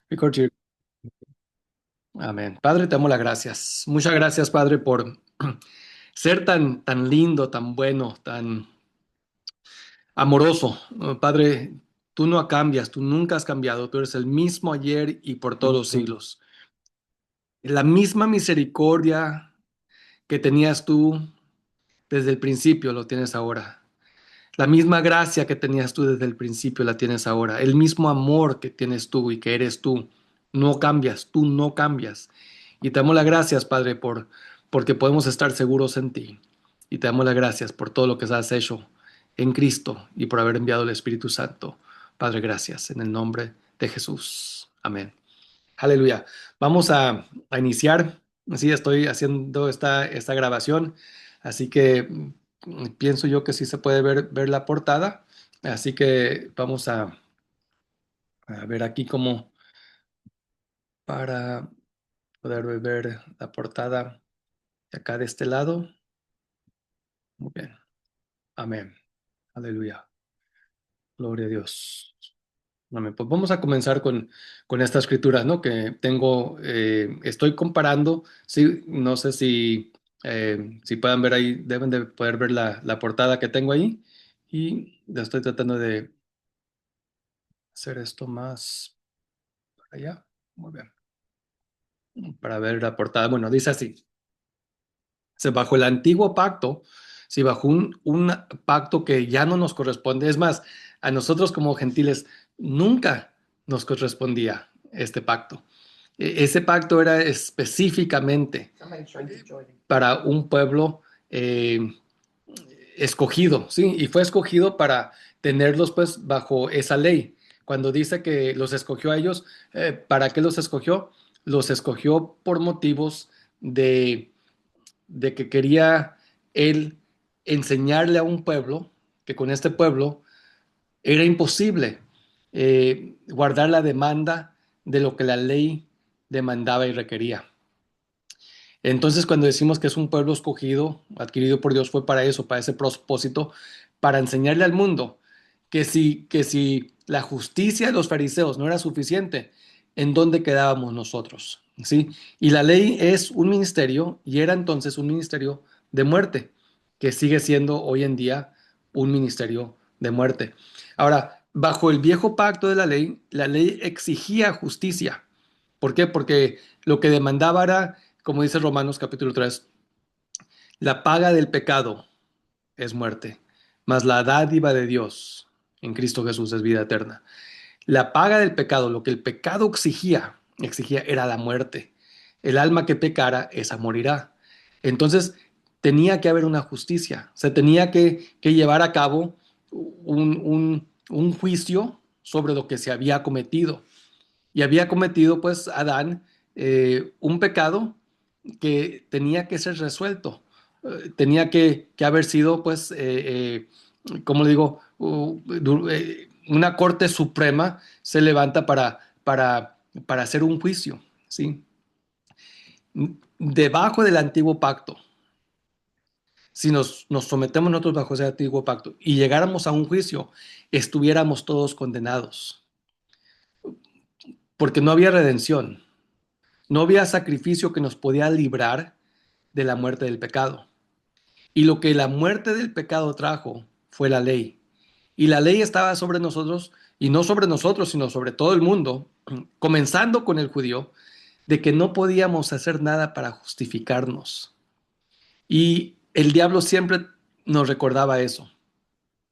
Record your- Amén. Padre, te damos las gracias. Muchas gracias, Padre, por ser tan lindo, tan bueno, tan amoroso. Padre, tú no cambias, tú nunca has cambiado, tú eres el mismo ayer y por todos los siglos. La misma misericordia que tenías tú desde el principio lo tienes ahora. La misma gracia que tenías tú desde el principio la tienes ahora. El mismo amor que tienes tú y que eres tú. No cambias, tú no cambias. Y te damos las gracias, Padre, porque podemos estar seguros en ti. Y te damos las gracias por todo lo que has hecho en Cristo y por haber enviado el Espíritu Santo. Padre, gracias en el nombre de Jesús. Amén. Aleluya. Vamos a iniciar. Sí, estoy haciendo esta grabación, así que pienso yo que sí se puede ver la portada. Así que vamos a ver aquí como para poder ver la portada de acá de este lado. Muy bien. Amén. Aleluya. Gloria a Dios. Amén. Pues vamos a comenzar con esta escritura, ¿no? Que tengo, estoy comparando, sí, no sé si puedan ver ahí, deben de poder ver la portada que tengo ahí y ya estoy tratando de hacer esto más para allá. Muy bien. Para ver la portada. Bueno, dice así. Bajo el antiguo pacto, si bajo un pacto que ya no nos corresponde, es más, a nosotros como gentiles nunca nos correspondía este pacto. Ese pacto era específicamente para un pueblo eh, escogido, ¿sí? Y fue escogido para tenerlos pues bajo esa ley. Cuando dice que los escogió a ellos, ¿para qué los escogió? Los escogió por motivos de que quería él enseñarle a un pueblo que con este pueblo era imposible guardar la demanda de lo que la ley demandaba y requería. Entonces, cuando decimos que es un pueblo escogido, adquirido por Dios, fue para eso, para ese propósito, para enseñarle al mundo que si la justicia de los fariseos no era suficiente, ¿en dónde quedábamos nosotros? ¿Sí? Y la ley es un ministerio, y era entonces un ministerio de muerte, que sigue siendo hoy en día un ministerio de muerte. Ahora, bajo el viejo pacto de la ley exigía justicia. ¿Por qué? Porque lo que demandaba era, como dice Romanos capítulo 3, la paga del pecado es muerte, mas la dádiva de Dios en Cristo Jesús es vida eterna. La paga del pecado, lo que el pecado exigía era la muerte. El alma que pecara, esa morirá. Entonces, tenía que haber una justicia. Se tenía que llevar a cabo un juicio sobre lo que se había cometido. Y había cometido, pues, Adán un pecado que tenía que ser resuelto. Tenía que haber sido, pues, como le digo, una corte suprema se levanta para hacer un juicio, ¿sí? Debajo del antiguo pacto, si nos sometemos nosotros bajo ese antiguo pacto y llegáramos a un juicio, estuviéramos todos condenados, porque no había redención, no había sacrificio que nos podía librar de la muerte del pecado. Y lo que la muerte del pecado trajo fue la ley. Y la ley estaba sobre nosotros, y no sobre nosotros, sino sobre todo el mundo, comenzando con el judío, de que no podíamos hacer nada para justificarnos. Y el diablo siempre nos recordaba eso,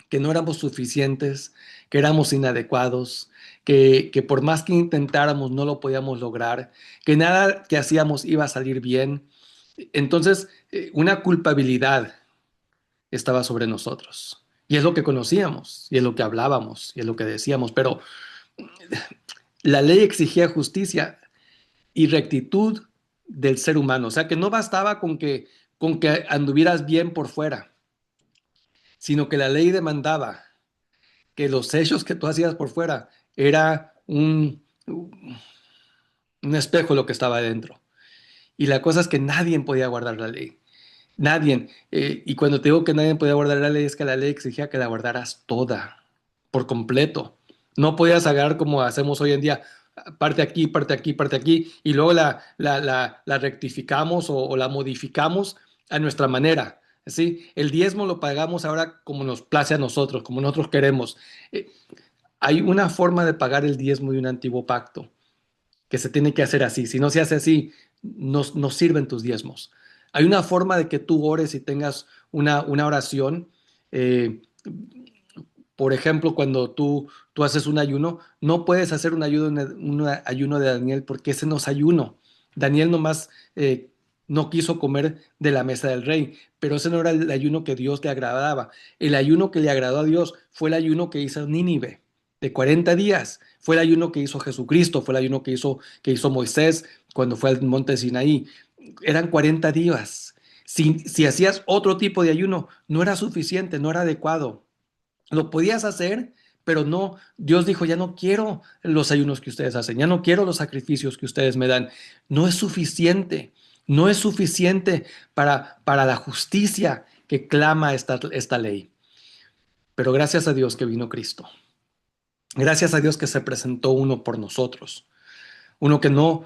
que no éramos suficientes, que éramos inadecuados, que por más que intentáramos no lo podíamos lograr, que nada que hacíamos iba a salir bien. Entonces, una culpabilidad estaba sobre nosotros. Y es lo que conocíamos, y es lo que hablábamos, y es lo que decíamos, pero la ley exigía justicia y rectitud del ser humano. O sea, que no bastaba con que anduvieras bien por fuera, sino que la ley demandaba que los hechos que tú hacías por fuera era un espejo de lo que estaba dentro. Y la cosa es que nadie podía guardar la ley. Nadie. Y cuando te digo que nadie podía guardar la ley, es que la ley exigía que la guardaras toda, por completo. No podías agarrar como hacemos hoy en día. parte aquí, parte aquí, parte aquí, y luego la rectificamos o la modificamos a nuestra manera. ¿Sí? El diezmo lo pagamos ahora como nos place a nosotros, como nosotros queremos. Eh, Hay una forma de pagar el diezmo de un antiguo pacto que se tiene que hacer así. Si no se hace así, no sirven tus diezmos. Hay una forma de que tú ores y tengas una oración. eh, por ejemplo, cuando tú haces un ayuno, no puedes hacer un ayuno de Daniel porque ese no es ayuno. Daniel nomás no quiso comer de la mesa del rey, pero ese no era el ayuno que Dios le agradaba. El ayuno que le agradó a Dios fue el ayuno que hizo Nínive de 40 días. Fue el ayuno que hizo Jesucristo, fue el ayuno que hizo Moisés cuando fue al monte Sinaí. Eran 40 días. Si hacías otro tipo de ayuno, no era suficiente, no era adecuado. Lo podías hacer, pero no, Dios dijo, ya no quiero los ayunos que ustedes hacen, ya no quiero los sacrificios que ustedes me dan. No es suficiente, no es suficiente para la justicia que clama esta ley. Pero gracias a Dios que vino Cristo. Gracias a Dios que se presentó uno por nosotros. Uno que no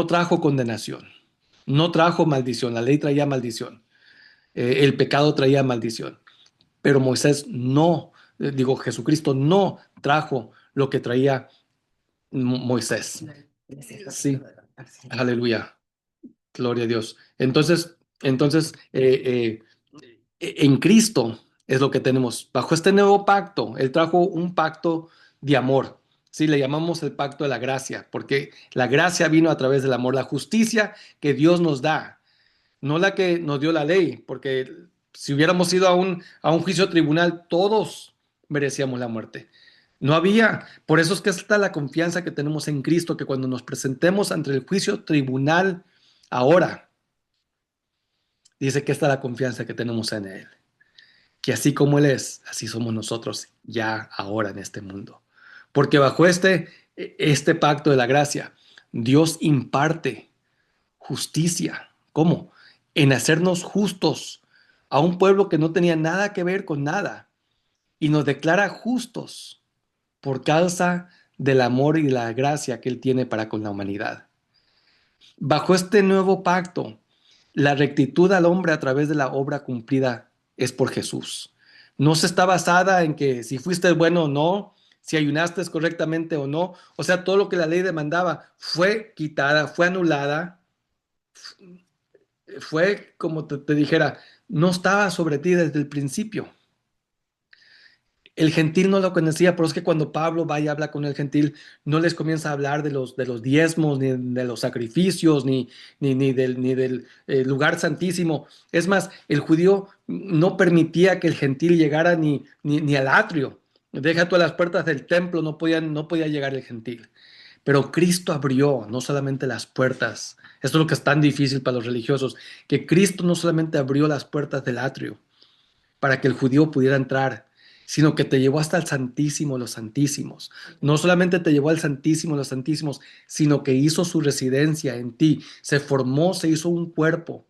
trajo condenación, no trajo maldición. La ley traía maldición. El pecado traía maldición. Pero Moisés no, Jesucristo no trajo lo que traía Moisés. Sí, aleluya, gloria a Dios. Entonces, en Cristo es lo que tenemos. Bajo este nuevo pacto, Él trajo un pacto de amor. Sí, le llamamos el pacto de la gracia, porque la gracia vino a través del amor, la justicia que Dios nos da, no la que nos dio la ley, porque si hubiéramos ido a un juicio tribunal, todos merecíamos la muerte. No había, por eso es que está la confianza que tenemos en Cristo, que cuando nos presentemos ante el juicio tribunal ahora, dice que está la confianza que tenemos en Él, que así como Él es, así somos nosotros ya ahora en este mundo. Porque bajo este pacto de la gracia, Dios imparte justicia. ¿Cómo? En hacernos justos a un pueblo que no tenía nada que ver con nada y nos declara justos por causa del amor y la gracia que Él tiene para con la humanidad. Bajo este nuevo pacto, la rectitud al hombre a través de la obra cumplida es por Jesús. No se está basada en que si fuiste bueno o no, si ayunaste correctamente o no. O sea, todo lo que la ley demandaba fue quitada, fue anulada, fue como te dijera, no estaba sobre ti desde el principio. El gentil no lo conocía, pero es que cuando Pablo va y habla con el gentil, no les comienza a hablar de los diezmos, ni de los sacrificios, ni del lugar santísimo. Es más, el judío no permitía que el gentil llegara ni al atrio. Deja tú a las puertas del templo, no podía llegar el gentil. Pero Cristo abrió no solamente las puertas, esto es lo que es tan difícil para los religiosos, que Cristo no solamente abrió las puertas del atrio para que el judío pudiera entrar, sino que te llevó hasta el Santísimo de los Santísimos. No solamente te llevó al Santísimo de los Santísimos, sino que hizo su residencia en ti, se formó, se hizo un cuerpo,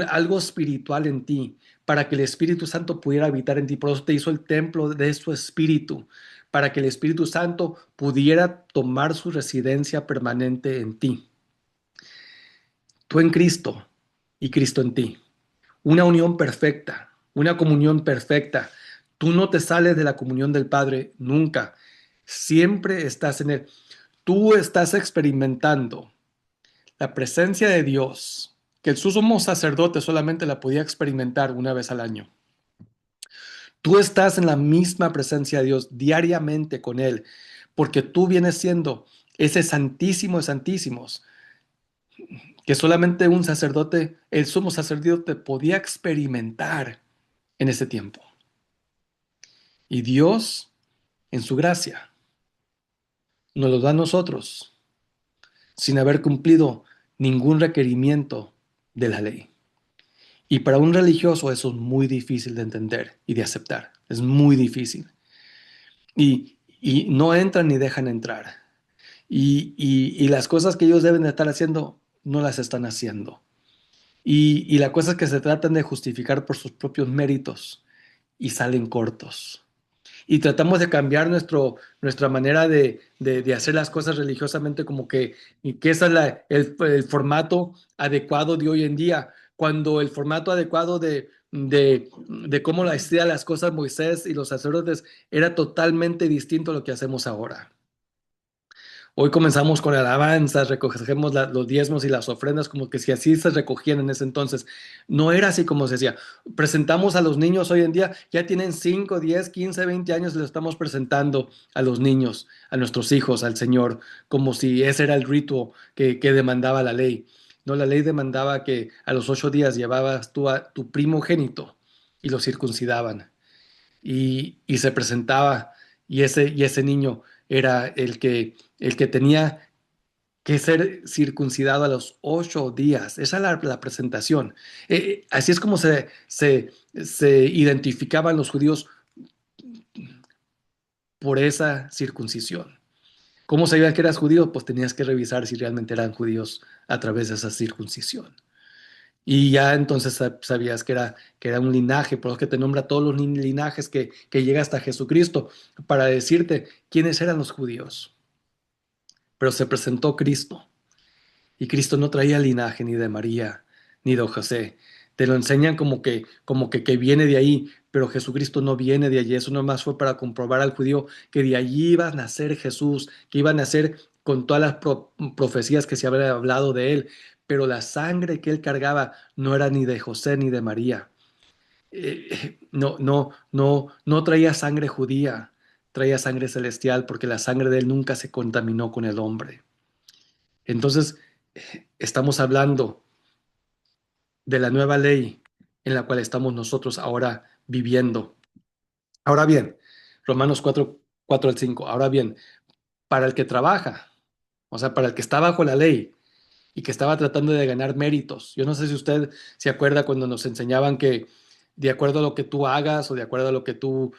algo espiritual en ti, para que el Espíritu Santo pudiera habitar en ti. Por eso te hizo el templo de su Espíritu, para que el Espíritu Santo pudiera tomar su residencia permanente en ti. Tú en Cristo y Cristo en ti. Una unión perfecta, una comunión perfecta. Tú no te sales de la comunión del Padre nunca. Siempre estás en Él. Tú estás experimentando la presencia de Dios, que el sumo sacerdote solamente la podía experimentar una vez al año. Tú estás en la misma presencia de Dios diariamente con Él, porque tú vienes siendo ese santísimo de santísimos, que solamente un sacerdote, el sumo sacerdote, podía experimentar en ese tiempo. Y Dios, en su gracia, nos lo da a nosotros sin haber cumplido ningún requerimiento de la ley. Y para un religioso eso es muy difícil de entender y de aceptar. Es muy difícil. Y no entran ni dejan entrar. Y las cosas que ellos deben de estar haciendo, no las están haciendo. Y las cosas que se tratan de justificar por sus propios méritos y salen cortos. y tratamos de cambiar nuestra manera de hacer las cosas religiosamente, como que, y que ese es el formato adecuado de hoy en día, cuando el formato adecuado de cómo hacía las cosas Moisés y los sacerdotes era totalmente distinto a lo que hacemos ahora. Hoy comenzamos con alabanzas, recogemos los diezmos y las ofrendas como que si así se recogían en ese entonces. No era así como se decía. Presentamos a los niños hoy en día, ya tienen 5, 10, 15, 20 años, les estamos presentando a los niños, a nuestros hijos, al Señor, como si ese era el rito que demandaba la ley. No, la ley demandaba que a los 8 días llevabas tú a tu primogénito y lo circuncidaban y se presentaba y ese niño era el que tenía que ser circuncidado a los 8 días. Esa es la presentación. Así es como se identificaban los judíos por esa circuncisión. ¿Cómo sabías que eras judío? Pues tenías que revisar si realmente eran judíos a través de esa circuncisión. Y ya entonces sabías que era un linaje, por eso que te nombra todos los linajes que llega hasta Jesucristo, para decirte quiénes eran los judíos. Pero se presentó Cristo, y Cristo no traía linaje ni de María, ni de José. Te lo enseñan como que viene de ahí, pero Jesucristo no viene de allí. Eso nomás fue para comprobar al judío que de allí iba a nacer Jesús, que iba a nacer con todas las profecías que se había hablado de él. Pero la sangre que él cargaba no era ni de José ni de María. No, no, no, no traía sangre judía, traía sangre celestial, porque la sangre de él nunca se contaminó con el hombre. Entonces, estamos hablando de la nueva ley en la cual estamos nosotros ahora viviendo. Ahora bien, Romanos 4 al 5. Ahora bien, para el que trabaja, o sea, para el que está bajo la ley y que estaba tratando de ganar méritos. Yo no sé si usted se acuerda cuando nos enseñaban que de acuerdo a lo que tú hagas o de acuerdo a lo que tú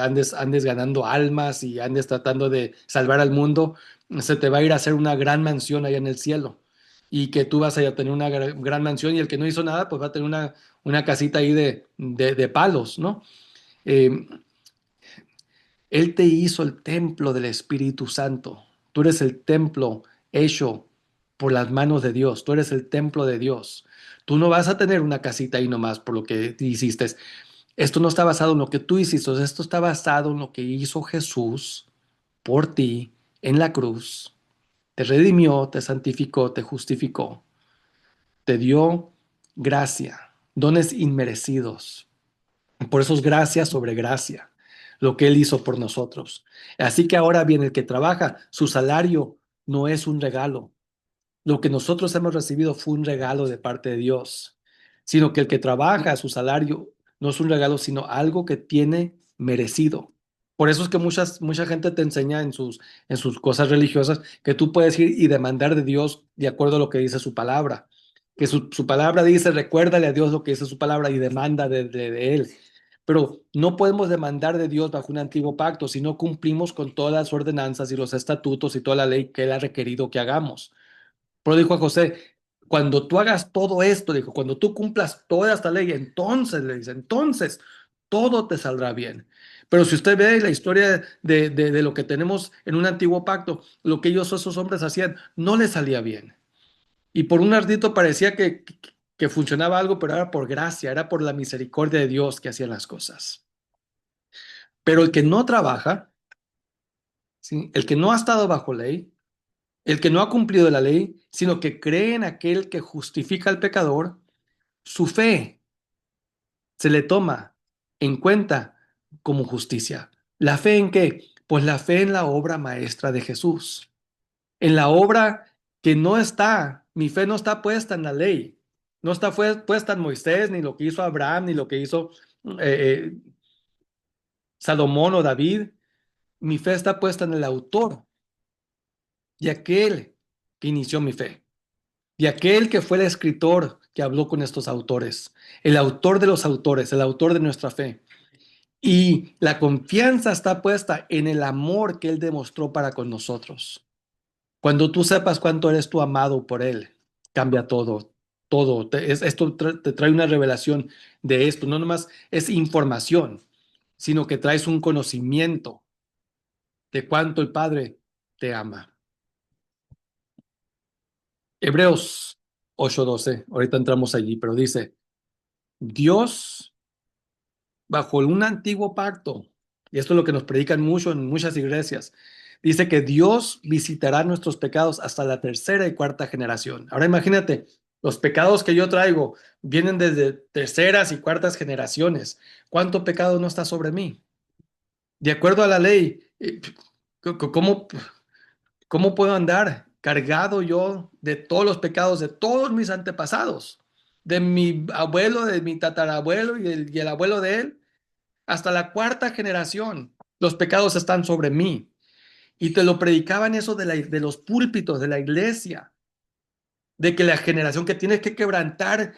andes ganando almas y andes tratando de salvar al mundo, se te va a ir a hacer una gran mansión allá en el cielo. Y que tú vas a tener una gran mansión, y el que no hizo nada, pues va a tener una casita ahí de palos, ¿no? Eh, Él te hizo el templo del Espíritu Santo. Tú eres el templo hecho por las manos de Dios. Tú eres el templo de Dios. Tú no vas a tener una casita ahí nomás por lo que hiciste. Esto no está basado en lo que tú hiciste. Esto está basado en lo que hizo Jesús por ti en la cruz. Te redimió, te santificó, te justificó. Te dio gracia, dones inmerecidos. Por eso es gracia sobre gracia, lo que Él hizo por nosotros. Así que ahora bien, el que trabaja, su salario no es un regalo. Lo que nosotros hemos recibido fue un regalo de parte de Dios, sino que el que trabaja, su salario no es un regalo, sino algo que tiene merecido. Por eso es que mucha gente te enseña en sus cosas religiosas que tú puedes ir y demandar de Dios de acuerdo a lo que dice su palabra. Que su palabra dice, recuérdale a Dios lo que dice su palabra y demanda de Él. Pero no podemos demandar de Dios bajo un antiguo pacto si no cumplimos con todas las ordenanzas y los estatutos y toda la ley que Él ha requerido que hagamos. Pero dijo a José, cuando tú hagas todo esto, dijo, cuando tú cumplas toda esta ley, entonces, le dice, entonces todo te saldrá bien. Pero si usted ve la historia de lo que tenemos en un antiguo pacto, lo que esos hombres hacían, no les salía bien. Y por un ardito parecía que funcionaba algo, pero era por gracia, era por la misericordia de Dios que hacían las cosas. Pero el que no trabaja, ¿sí? El que no ha estado bajo ley, el que no ha cumplido la ley, sino que cree en aquel que justifica al pecador, su fe se le toma en cuenta como justicia. ¿La fe en qué? Pues la fe en la obra maestra de Jesús. En la obra que no está, mi fe no está puesta en la ley, no está puesta en Moisés, ni lo que hizo Abraham, ni lo que hizo eh, eh, Salomón o David. Mi fe está puesta en el autor y aquel que inició mi fe. Y aquel que fue el escritor que habló con estos autores, el autor de los autores, el autor de nuestra fe. Y la confianza está puesta en el amor que Él demostró para con nosotros. Cuando tú sepas cuánto eres tú amado por Él, cambia todo, todo. Esto te trae una revelación de esto, no nomás es información, sino que traes un conocimiento de cuánto el Padre te ama. Hebreos 8:12, ahorita entramos allí, pero dice, Dios, bajo un antiguo pacto, y esto es lo que nos predican mucho en muchas iglesias, dice que Dios visitará nuestros pecados hasta la tercera y cuarta generación. Ahora imagínate, los pecados que yo traigo vienen desde terceras y cuartas generaciones. ¿Cuánto pecado no está sobre mí? De acuerdo a la ley, ¿cómo, cómo puedo andar cargado yo de todos los pecados de todos mis antepasados? De mi abuelo, de mi tatarabuelo y el abuelo de él, hasta la cuarta generación. Los pecados están sobre mí. Y te lo predicaban eso de los púlpitos de la iglesia, de que la generación que tienes que quebrantar,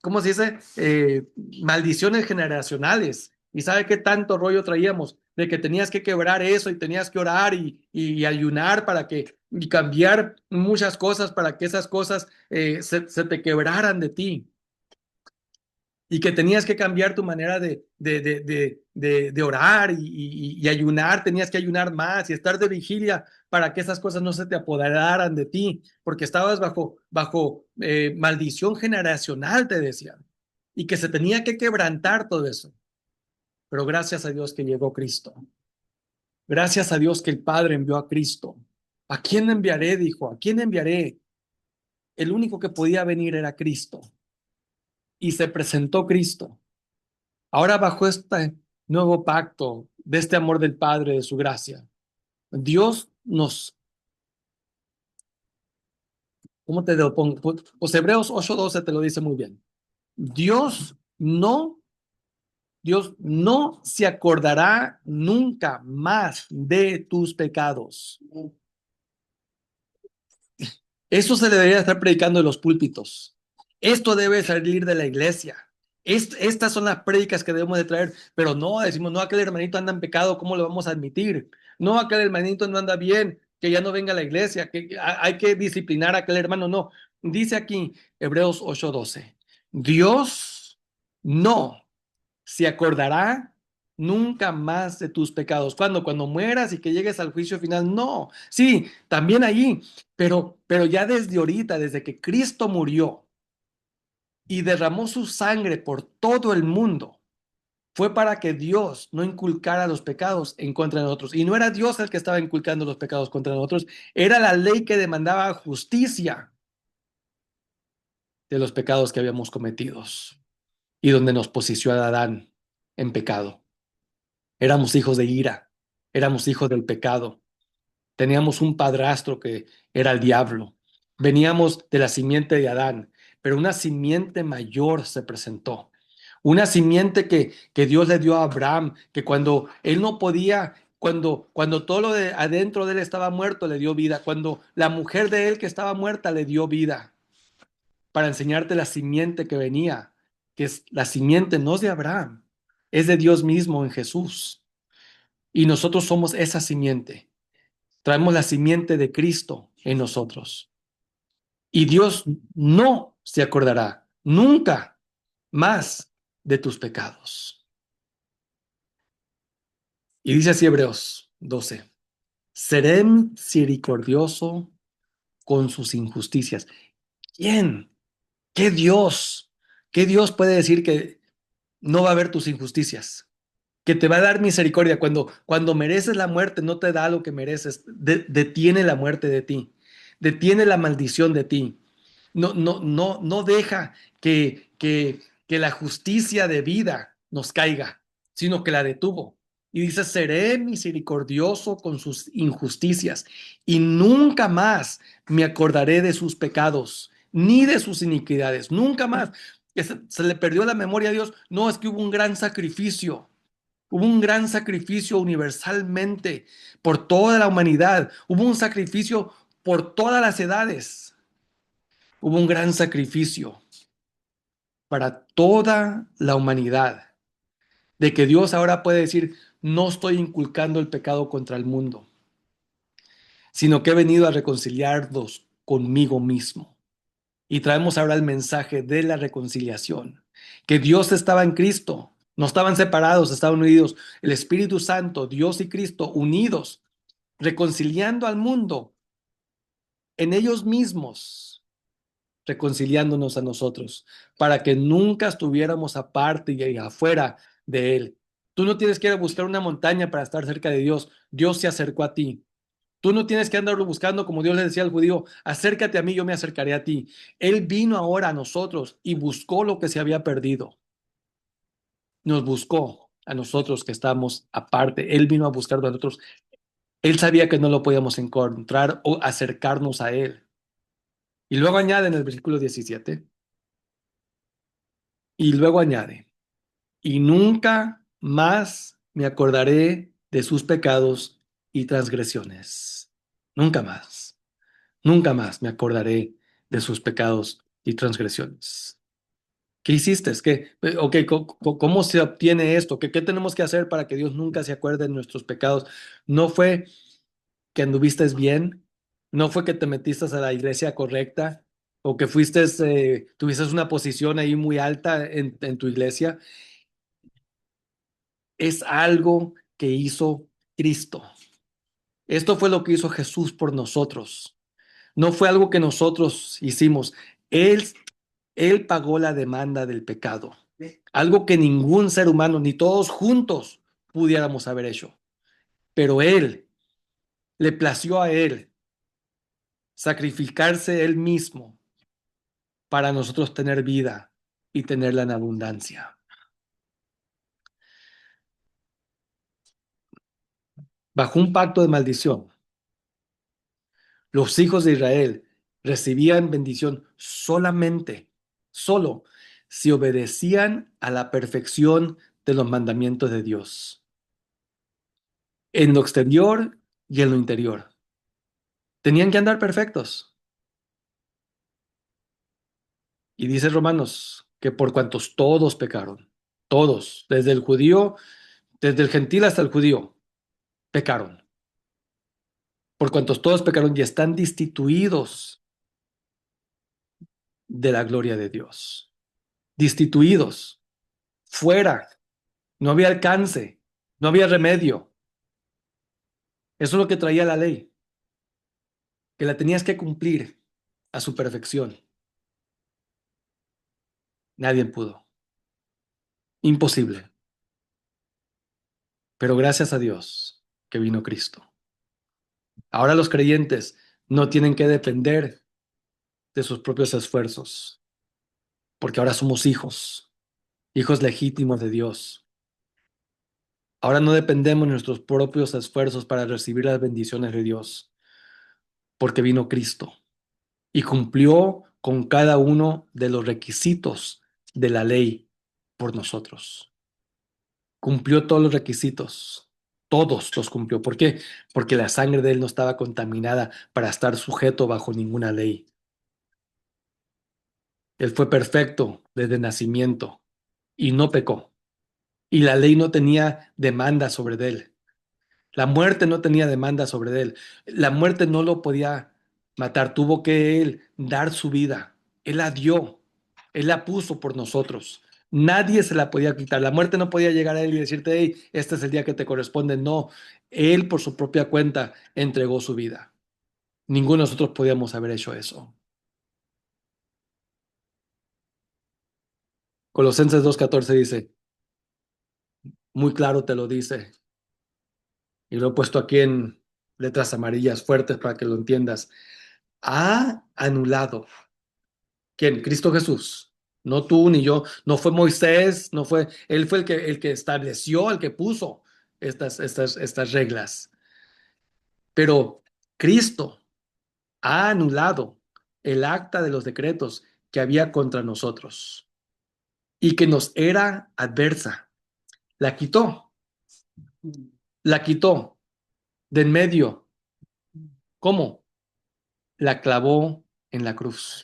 ¿cómo se dice? Maldiciones generacionales. ¿Y sabe qué tanto rollo traíamos? De que tenías que quebrar eso y tenías que orar y ayunar para que, y cambiar muchas cosas para que esas cosas se te quebraran de ti. Y que tenías que cambiar tu manera de orar y ayunar, tenías que ayunar más y estar de vigilia para que esas cosas no se te apoderaran de ti, porque estabas bajo maldición generacional, te decían, y que se tenía que quebrantar todo eso. Pero gracias a Dios que llegó Cristo. Gracias a Dios que el Padre envió a Cristo. ¿A quién enviaré? Dijo, ¿a quién enviaré? El único que podía venir era Cristo. Y se presentó Cristo. Ahora bajo este nuevo pacto de este amor del Padre, de su gracia, Dios nos, ¿cómo te lo pongo? Pues Hebreos 8:12 te lo dice muy bien. Dios no se acordará nunca más de tus pecados. Eso se debería estar predicando en los púlpitos. Esto debe salir de la iglesia. Estas son las prédicas que debemos de traer, pero no decimos, no, aquel hermanito anda en pecado, ¿cómo lo vamos a admitir? No, aquel hermanito no anda bien, que ya no venga a la iglesia, que hay que disciplinar a aquel hermano. No, dice aquí Hebreos 8:12, Dios no se acordará nunca más de tus pecados. ¿Cuándo? Cuando mueras y que llegues al juicio final. No, sí, también allí, pero ya desde ahorita, desde que Cristo murió y derramó su sangre por todo el mundo, fue para que Dios no inculcara los pecados en contra de nosotros. Y no era Dios el que estaba inculcando los pecados contra nosotros, era la ley que demandaba justicia de los pecados que habíamos cometido y donde nos posicionó a Adán en pecado. Éramos hijos de ira, éramos hijos del pecado. Teníamos un padrastro que era el diablo. Veníamos de la simiente de Adán, pero una simiente mayor se presentó. Una simiente que Dios le dio a Abraham, que cuando él no podía, cuando todo lo de adentro de él estaba muerto, le dio vida. Cuando la mujer de él que estaba muerta, le dio vida. Para enseñarte la simiente que venía, que es la simiente no es de Abraham, es de Dios mismo en Jesús. Y nosotros somos esa simiente. Traemos la simiente de Cristo en nosotros. Y Dios no se acordará nunca más de tus pecados. Y dice así Hebreos 12, seré misericordioso con sus injusticias. ¿Quién? ¿Qué Dios? ¿Qué Dios puede decir que no va a ver tus injusticias? Que te va a dar misericordia. Cuando mereces la muerte, no te da lo que mereces. Detiene la muerte de ti. Detiene la maldición de ti. No deja que la justicia de vida nos caiga, sino que la detuvo. Y dice, seré misericordioso con sus injusticias y nunca más me acordaré de sus pecados, ni de sus iniquidades, nunca más. Se le perdió la memoria a Dios. No, es que hubo un gran sacrificio. Hubo un gran sacrificio universalmente por toda la humanidad. Hubo un sacrificio por todas las edades. Hubo un gran sacrificio para toda la humanidad. De que Dios ahora puede decir, no estoy inculcando el pecado contra el mundo, sino que he venido a reconciliarlos conmigo mismo. Y traemos ahora el mensaje de la reconciliación. Que Dios estaba en Cristo. No estaban separados, estaban unidos. El Espíritu Santo, Dios y Cristo unidos, reconciliando al mundo en ellos mismos, reconciliándonos a nosotros, para que nunca estuviéramos aparte y afuera de Él. Tú no tienes que ir a buscar una montaña para estar cerca de Dios. Dios se acercó a ti. Tú no tienes que andarlo buscando como Dios le decía al judío, acércate a mí, yo me acercaré a ti. Él vino ahora a nosotros y buscó lo que se había perdido. Nos buscó a nosotros que estamos aparte. Él vino a buscar a nosotros. Él sabía que no lo podíamos encontrar o acercarnos a Él. Y luego añade en el versículo 17, y luego añade, y nunca más me acordaré de sus pecados y transgresiones. Nunca más, nunca más me acordaré de sus pecados y transgresiones. ¿Qué hiciste? Ok, ¿cómo se obtiene esto? ¿Qué tenemos que hacer para que Dios nunca se acuerde de nuestros pecados? No fue que anduviste bien, no fue que te metiste a la iglesia correcta o que tuviste una posición ahí muy alta en tu iglesia. Es algo que hizo Cristo. Esto fue lo que hizo Jesús por nosotros. No fue algo que nosotros hicimos. Él, él pagó la demanda del pecado. Algo que ningún ser humano, ni todos juntos, pudiéramos haber hecho. Pero le plació a Él sacrificarse Él mismo para nosotros tener vida y tenerla en abundancia. Bajo un pacto de maldición, los hijos de Israel recibían bendición solo, si obedecían a la perfección de los mandamientos de Dios, en lo exterior y en lo interior. Tenían que andar perfectos. Y dice Romanos que por cuantos todos pecaron, todos, desde el gentil hasta el judío, pecaron. Por cuantos todos pecaron y están destituidos de la gloria de Dios. Destituidos, fuera, no había alcance, no había remedio. Eso es lo que traía la ley, que la tenías que cumplir a su perfección. Nadie pudo. Imposible. Pero gracias a Dios que vino Cristo. Ahora los creyentes no tienen que depender de sus propios esfuerzos, porque ahora somos hijos, hijos legítimos de Dios. Ahora no dependemos de nuestros propios esfuerzos para recibir las bendiciones de Dios, porque vino Cristo y cumplió con cada uno de los requisitos de la ley por nosotros. Cumplió todos los requisitos, todos los cumplió. ¿Por qué? Porque la sangre de él no estaba contaminada para estar sujeto bajo ninguna ley. Él fue perfecto desde nacimiento y no pecó. Y la ley no tenía demanda sobre él. La muerte no tenía demanda sobre él. La muerte no lo podía matar. Tuvo que él dar su vida. Él la dio. Él la puso por nosotros. Nadie se la podía quitar. La muerte no podía llegar a él y decirte, hey, este es el día que te corresponde. No, él por su propia cuenta entregó su vida. Ninguno de nosotros podíamos haber hecho eso. Colosenses 2:14 dice, muy claro te lo dice, y lo he puesto aquí en letras amarillas fuertes para que lo entiendas. Ha anulado. ¿Quién? Cristo Jesús. No tú ni yo. No fue Moisés, no fue. Él fue el que estableció, el que puso estas reglas. Pero Cristo ha anulado el acta de los decretos que había contra nosotros y que nos era adversa. La quitó. La quitó de en medio. ¿Cómo? La clavó en la cruz.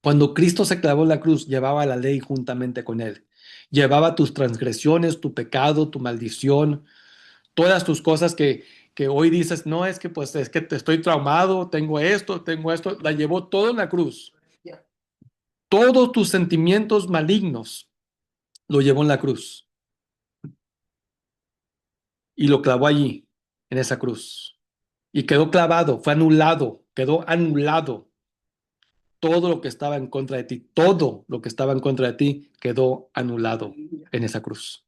Cuando Cristo se clavó en la cruz, llevaba la ley juntamente con él. Llevaba tus transgresiones, tu pecado, tu maldición, todas tus cosas que hoy dices, no, es que pues es que te estoy traumado, tengo esto, la llevó todo en la cruz. Todos tus sentimientos malignos, lo llevó en la cruz y lo clavó allí, en esa cruz. Y quedó clavado, fue anulado, quedó anulado. Todo lo que estaba en contra de ti, todo lo que estaba en contra de ti quedó anulado en esa cruz.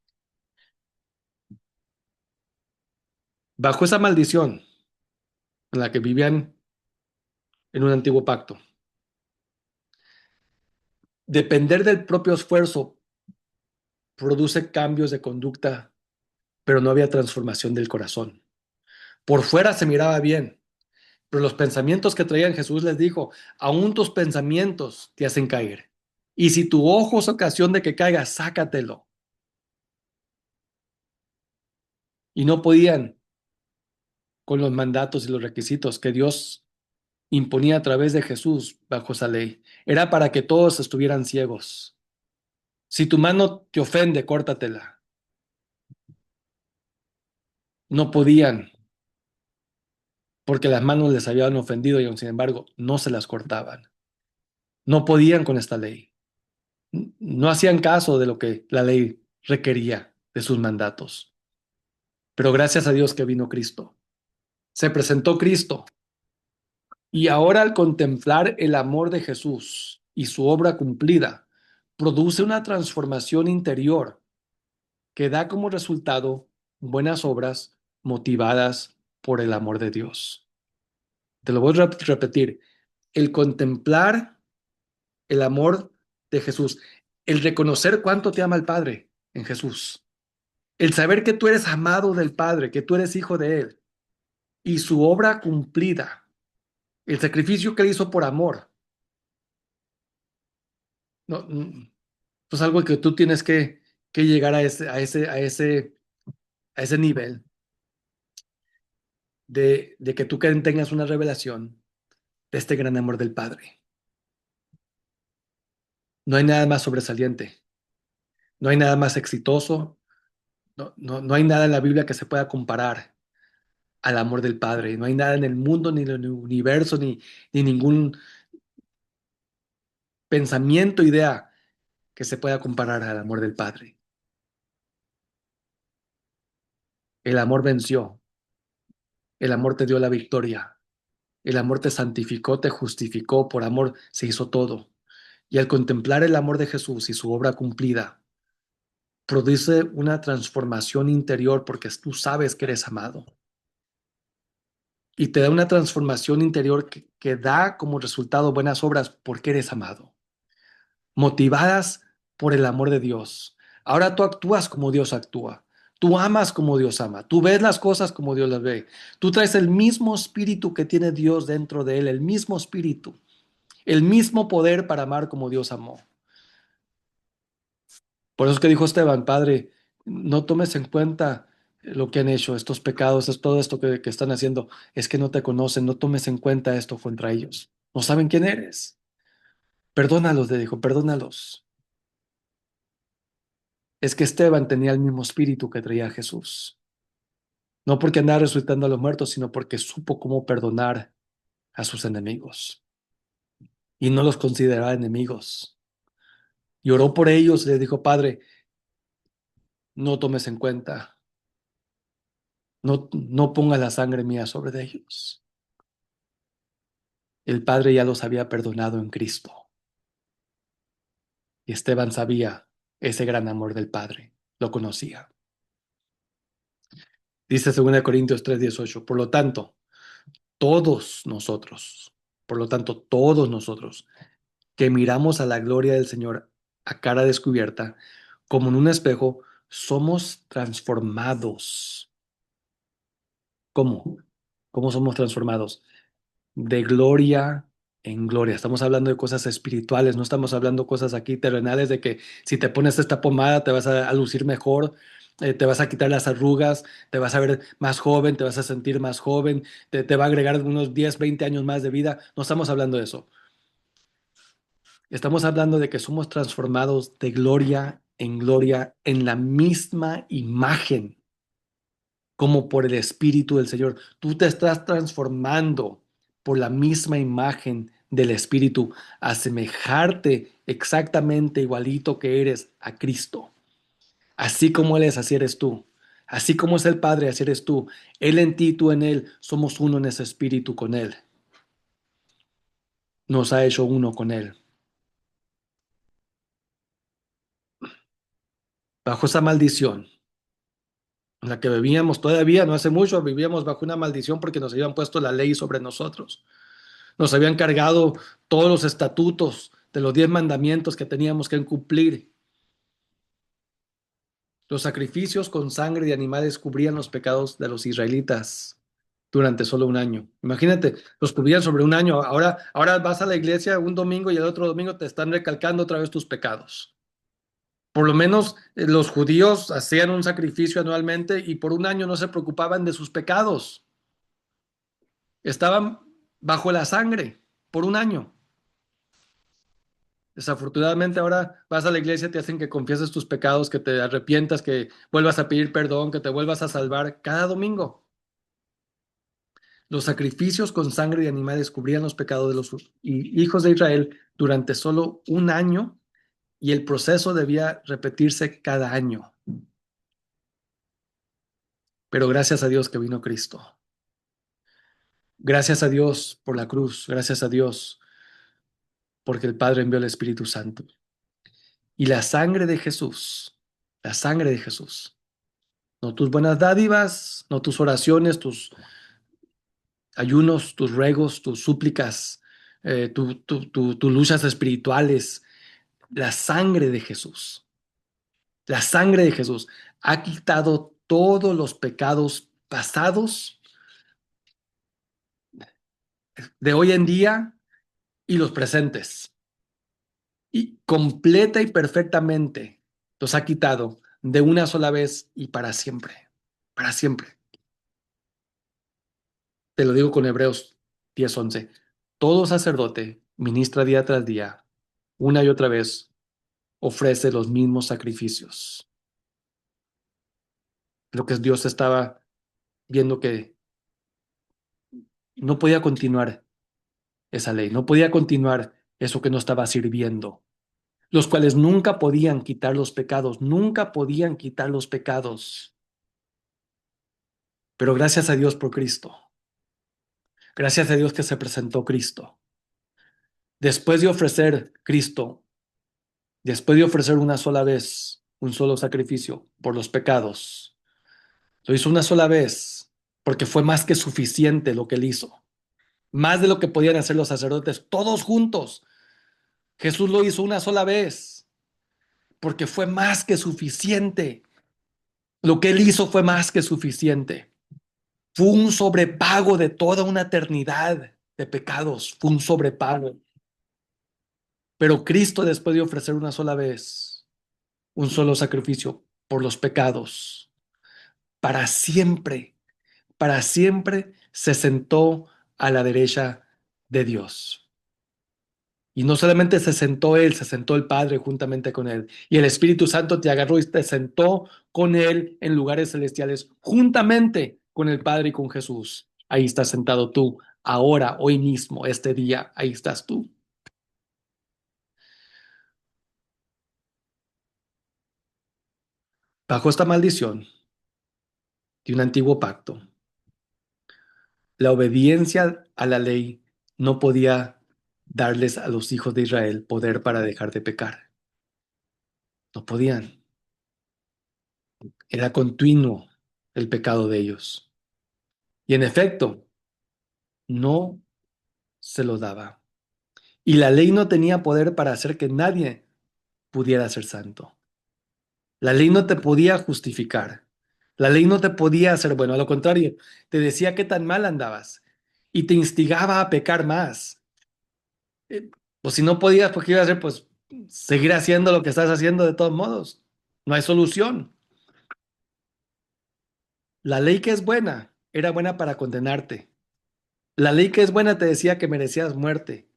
Bajo esa maldición en la que vivían en un antiguo pacto, depender del propio esfuerzo produce cambios de conducta, pero no había transformación del corazón. Por fuera se miraba bien, pero los pensamientos que traían Jesús les dijo, aún tus pensamientos te hacen caer. Y si tu ojo es ocasión de que caiga, sácatelo. Y no podían con los mandatos y los requisitos que Dios imponía a través de Jesús bajo esa ley. Era para que todos estuvieran ciegos. Si tu mano te ofende, córtatela. No podían, porque las manos les habían ofendido y aun sin embargo no se las cortaban. No podían con esta ley. No hacían caso de lo que la ley requería de sus mandatos. Pero gracias a Dios que vino Cristo. Se presentó Cristo. Y ahora al contemplar el amor de Jesús y su obra cumplida, produce una transformación interior que da como resultado buenas obras motivadas por el amor de Dios. Te lo voy a repetir. El contemplar el amor de Jesús, el reconocer cuánto te ama el Padre en Jesús, el saber que tú eres amado del Padre, que tú eres hijo de Él, y su obra cumplida, el sacrificio que Él hizo por amor. No, pues algo que tú tienes que llegar a ese nivel de que tú tengas una revelación de este gran amor del Padre. No hay nada más sobresaliente, no hay nada más exitoso, no hay nada en la Biblia que se pueda comparar al amor del Padre. No hay nada en el mundo, ni en el universo, ni ningún pensamiento, idea que se pueda comparar al amor del Padre. El amor venció, el amor te dio la victoria, el amor te santificó, te justificó, por amor se hizo todo. Y al contemplar el amor de Jesús y su obra cumplida, produce una transformación interior porque tú sabes que eres amado. Y te da una transformación interior que da como resultado buenas obras porque eres amado, motivadas por el amor de Dios. Ahora tú actúas como Dios actúa. Tú amas como Dios ama. Tú ves las cosas como Dios las ve. Tú traes el mismo espíritu que tiene Dios dentro de él, el mismo espíritu, el mismo poder para amar como Dios amó. Por eso es que dijo Esteban, Padre, no tomes en cuenta lo que han hecho, estos pecados, es todo esto que están haciendo. Es que no te conocen, no tomes en cuenta esto contra ellos. No saben quién eres. Perdónalos, le dijo, perdónalos. Es que Esteban tenía el mismo espíritu que traía Jesús. No porque andaba resucitando a los muertos, sino porque supo cómo perdonar a sus enemigos y no los consideraba enemigos. Y oró por ellos y les dijo, Padre, no tomes en cuenta, no pongas la sangre mía sobre ellos. El Padre ya los había perdonado en Cristo. Y Esteban sabía ese gran amor del Padre, lo conocía. Dice 2 Corintios 3:18, por lo tanto, todos nosotros que miramos a la gloria del Señor a cara descubierta, como en un espejo, somos transformados. ¿Cómo? ¿Cómo somos transformados? De gloria en gloria. Estamos hablando de cosas espirituales, no estamos hablando de cosas aquí terrenales de que si te pones esta pomada te vas a lucir mejor, te vas a quitar las arrugas, te vas a ver más joven, te vas a sentir más joven, te va a agregar unos 10, 20 años más de vida. No estamos hablando de eso. Estamos hablando de que somos transformados de gloria en la misma imagen, como por el Espíritu del Señor. Tú te estás transformando por la misma imagen del Espíritu, a semejarte exactamente igualito que eres a Cristo. Así como Él es, así eres tú. Así como es el Padre, así eres tú. Él en ti, tú en Él. Somos uno en ese espíritu con Él. Nos ha hecho uno con Él. Bajo esa maldición en la que vivíamos todavía, no hace mucho, vivíamos bajo una maldición porque nos habían puesto la ley sobre nosotros. Nos habían cargado todos los estatutos de los 10 mandamientos que teníamos que cumplir. Los sacrificios con sangre de animales cubrían los pecados de los israelitas durante solo un año. Imagínate, los cubrían sobre un año. Ahora vas a la iglesia un domingo y el otro domingo te están recalcando otra vez tus pecados. Por lo menos los judíos hacían un sacrificio anualmente y por un año no se preocupaban de sus pecados. Estaban bajo la sangre por un año. Desafortunadamente ahora vas a la iglesia, te hacen que confieses tus pecados, que te arrepientas, que vuelvas a pedir perdón, que te vuelvas a salvar cada domingo. Los sacrificios con sangre de animales cubrían los pecados de los hijos de Israel durante solo un año y el proceso debía repetirse cada año. Pero gracias a Dios que vino Cristo. Gracias a Dios por la cruz. Gracias a Dios porque el Padre envió el Espíritu Santo. Y la sangre de Jesús, no tus buenas dádivas, no tus oraciones, tus ayunos, tus ruegos, tus súplicas, tus luchas espirituales, la sangre de Jesús. La sangre de Jesús ha quitado todos los pecados pasados de hoy en día y los presentes. Y completa y perfectamente los ha quitado de una sola vez y para siempre. Para siempre. Te lo digo con Hebreos 10:11. Todo sacerdote ministra día tras día, una y otra vez, ofrece los mismos sacrificios. Lo que Dios estaba viendo que no podía continuar esa ley, no podía continuar eso que no estaba sirviendo, los cuales nunca podían quitar los pecados, nunca podían quitar los pecados. Pero gracias a Dios por Cristo, gracias a Dios que se presentó Cristo. Después de ofrecer Cristo, después de ofrecer una sola vez un solo sacrificio por los pecados, lo hizo una sola vez porque fue más que suficiente lo que él hizo, más de lo que podían hacer los sacerdotes todos juntos. Jesús lo hizo una sola vez porque fue más que suficiente. Lo que él hizo fue más que suficiente. Fue un sobrepago de toda una eternidad de pecados. Fue un sobrepago. Pero Cristo, después de ofrecer una sola vez un solo sacrificio por los pecados, para siempre se sentó a la derecha de Dios. Y no solamente se sentó él, se sentó el Padre juntamente con él. Y el Espíritu Santo te agarró y te sentó con él en lugares celestiales, juntamente con el Padre y con Jesús. Ahí estás sentado tú, ahora, hoy mismo, este día, ahí estás tú. Bajo esta maldición de un antiguo pacto, la obediencia a la ley no podía darles a los hijos de Israel poder para dejar de pecar. No podían. Era continuo el pecado de ellos. Y en efecto, no se lo daba. Y la ley no tenía poder para hacer que nadie pudiera ser santo. La ley no te podía justificar. La ley no te podía hacer bueno. A lo contrario, te decía qué tan mal andabas y te instigaba a pecar más. Pues si no podías, pues ¿qué ibas a hacer? Pues seguir haciendo lo que estás haciendo de todos modos. No hay solución. La ley que es buena era buena para condenarte. La ley que es buena te decía que merecías muerte.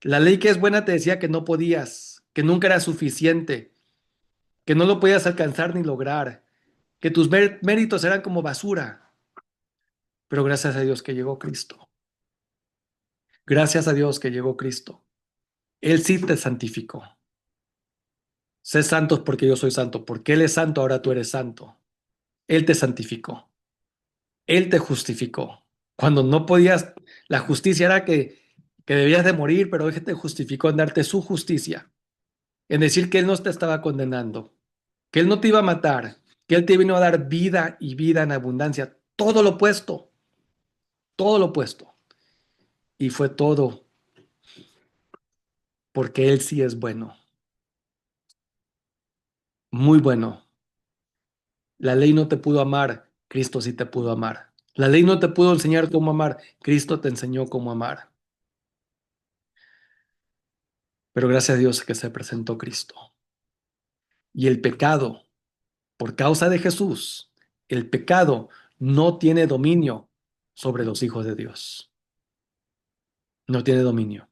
La ley que es buena te decía que no podías, que nunca era suficiente, que no lo podías alcanzar ni lograr, que tus méritos eran como basura. Pero gracias a Dios que llegó Cristo. Gracias a Dios que llegó Cristo. Él sí te santificó. Sé santos porque yo soy santo. Porque Él es santo, ahora tú eres santo. Él te santificó. Él te justificó. Cuando no podías, la justicia era que debías de morir, pero Él te justificó en darte su justicia. En decir que Él no te estaba condenando, que Él no te iba a matar, que Él te vino a dar vida y vida en abundancia. Todo lo opuesto. Y fue todo porque Él sí es bueno, muy bueno. La ley no te pudo amar, Cristo sí te pudo amar. La ley no te pudo enseñar cómo amar, Cristo te enseñó cómo amar. Pero gracias a Dios que se presentó Cristo. Y el pecado, por causa de Jesús, el pecado no tiene dominio sobre los hijos de Dios. No tiene dominio.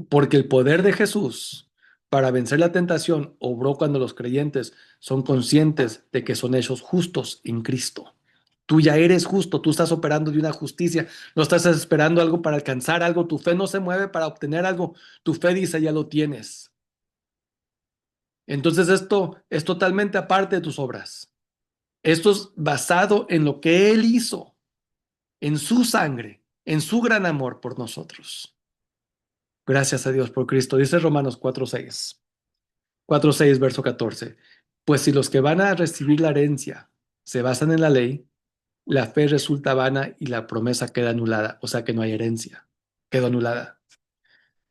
Porque el poder de Jesús para vencer la tentación obró cuando los creyentes son conscientes de que son hechos justos en Cristo. Tú ya eres justo, tú estás operando de una justicia, no estás esperando algo para alcanzar algo, tu fe no se mueve para obtener algo, tu fe dice ya lo tienes. Entonces esto es totalmente aparte de tus obras. Esto es basado en lo que Él hizo, en su sangre, en su gran amor por nosotros. Gracias a Dios por Cristo. Dice Romanos 4:6. 4:6, verso 14. Pues si los que van a recibir la herencia se basan en la ley, la fe resulta vana y la promesa queda anulada. O sea que no hay herencia. Quedó anulada.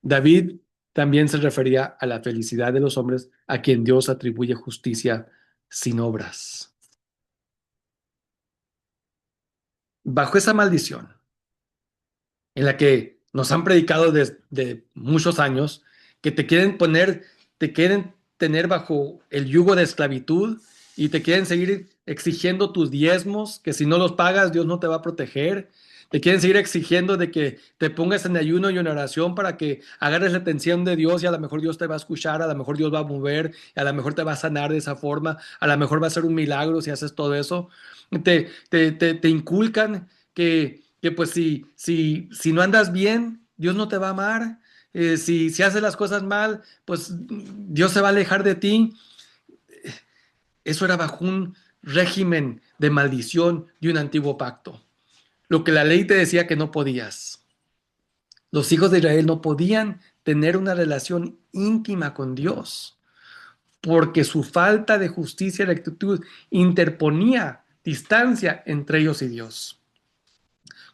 David también se refería a la felicidad de los hombres a quien Dios atribuye justicia sin obras. Bajo esa maldición, en la que nos han predicado desde muchos años, que te quieren tener bajo el yugo de esclavitud y te quieren seguir exigiendo tus diezmos, que si no los pagas Dios no te va a proteger. Te quieren seguir exigiendo de que te pongas en ayuno y en oración para que agarres la atención de Dios y a lo mejor Dios te va a escuchar, a lo mejor Dios va a mover, a lo mejor te va a sanar de esa forma, a lo mejor va a ser un milagro si haces todo eso. Te inculcan que pues si no andas bien, Dios no te va a amar. Si haces las cosas mal, pues Dios se va a alejar de ti. Eso era bajo un régimen de maldición de un antiguo pacto. Lo que la ley te decía que no podías. Los hijos de Israel no podían tener una relación íntima con Dios porque su falta de justicia y rectitud interponía distancia entre ellos y Dios.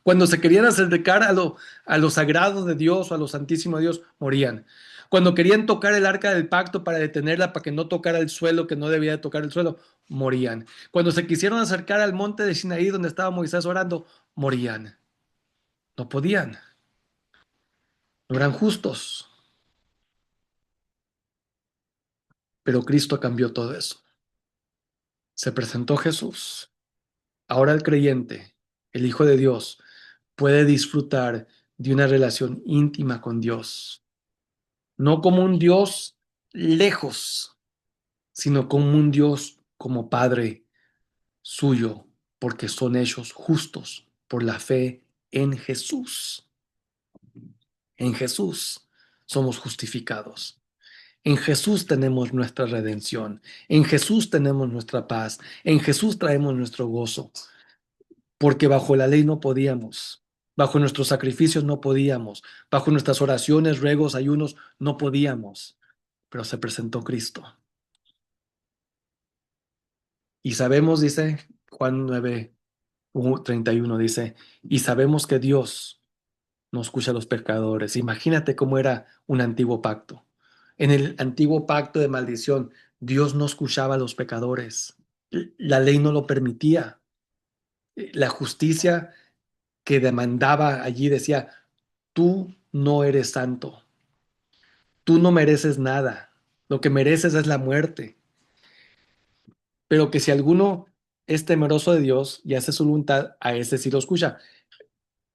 Cuando se querían acercar a lo sagrado de Dios o a lo santísimo de Dios, morían. Cuando querían tocar el arca del pacto para detenerla, para que no tocara el suelo, que no debía de tocar el suelo, morían. Cuando se quisieron acercar al monte de Sinaí, donde estaba Moisés orando, morían. No podían. No eran justos. Pero Cristo cambió todo eso. Se presentó Jesús. Ahora el creyente, el Hijo de Dios, puede disfrutar de una relación íntima con Dios. No como un Dios lejos, sino como un Dios como Padre suyo, porque son hechos justos por la fe en Jesús. En Jesús somos justificados. En Jesús tenemos nuestra redención. En Jesús tenemos nuestra paz. En Jesús traemos nuestro gozo, porque bajo la ley no podíamos. Bajo nuestros sacrificios no podíamos. Bajo nuestras oraciones, ruegos, ayunos, no podíamos. Pero se presentó Cristo. Y sabemos, dice Juan 9:31 dice, y sabemos que Dios no escucha a los pecadores. Imagínate cómo era un antiguo pacto. En el antiguo pacto de maldición, Dios no escuchaba a los pecadores. La ley no lo permitía. La justicia que demandaba allí decía, tú no eres santo, tú no mereces nada, lo que mereces es la muerte. Pero que si alguno es temeroso de Dios y hace su voluntad, a ese sí lo escucha.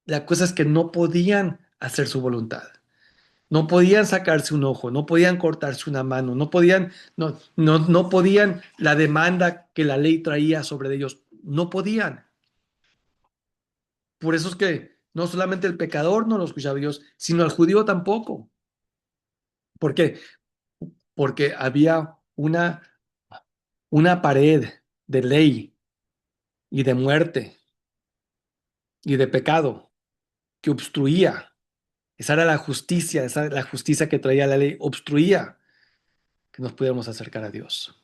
La cosa es que no podían hacer su voluntad. No podían sacarse un ojo, no podían cortarse una mano, no podían la demanda que la ley traía sobre ellos. No podían. Por eso es que no solamente el pecador no lo escuchaba Dios, sino el judío tampoco. ¿Por qué? Porque había una, una pared de ley y de muerte y de pecado que obstruía. Esa era la justicia, esa era la justicia que traía la ley, obstruía que nos pudiéramos acercar a Dios.